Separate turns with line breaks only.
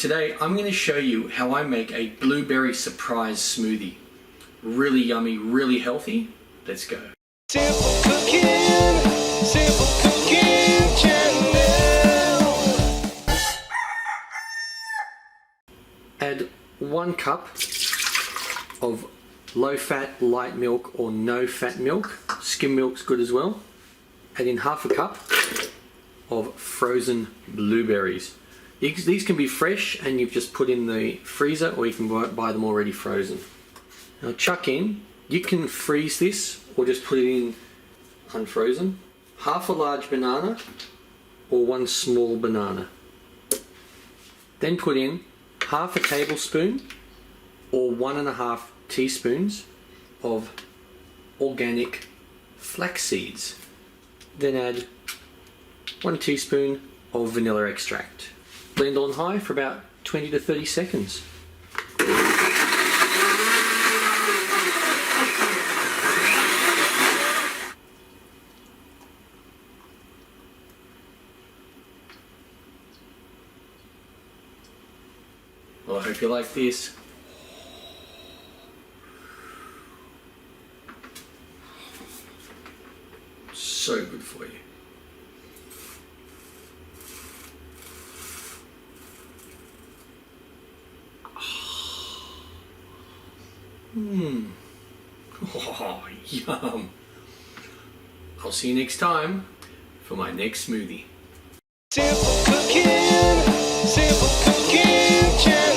Today I'm going to show you how I make a blueberry surprise smoothie. Really yummy, really healthy. Let's go.
Simple Cooking, Simple Cooking Channel.
Add 1 cup of low-fat light milk or no-fat milk. Skim milk's good as well. Add in half a cup of frozen blueberries. These can be fresh and you've just put in the freezer, or you can buy them already frozen. Now chuck in, you can freeze this or just put it in unfrozen, half a large banana or 1 small banana. Then put in half a tablespoon or 1.5 teaspoons of organic flax seeds. Then add 1 teaspoon of vanilla extract. Blend on high for about 20 to 30 seconds. Well, I hope you like this. So good for you. Oh, yum. I'll see you next time for my next smoothie.
Simple Cooking, Simple Cooking Channel.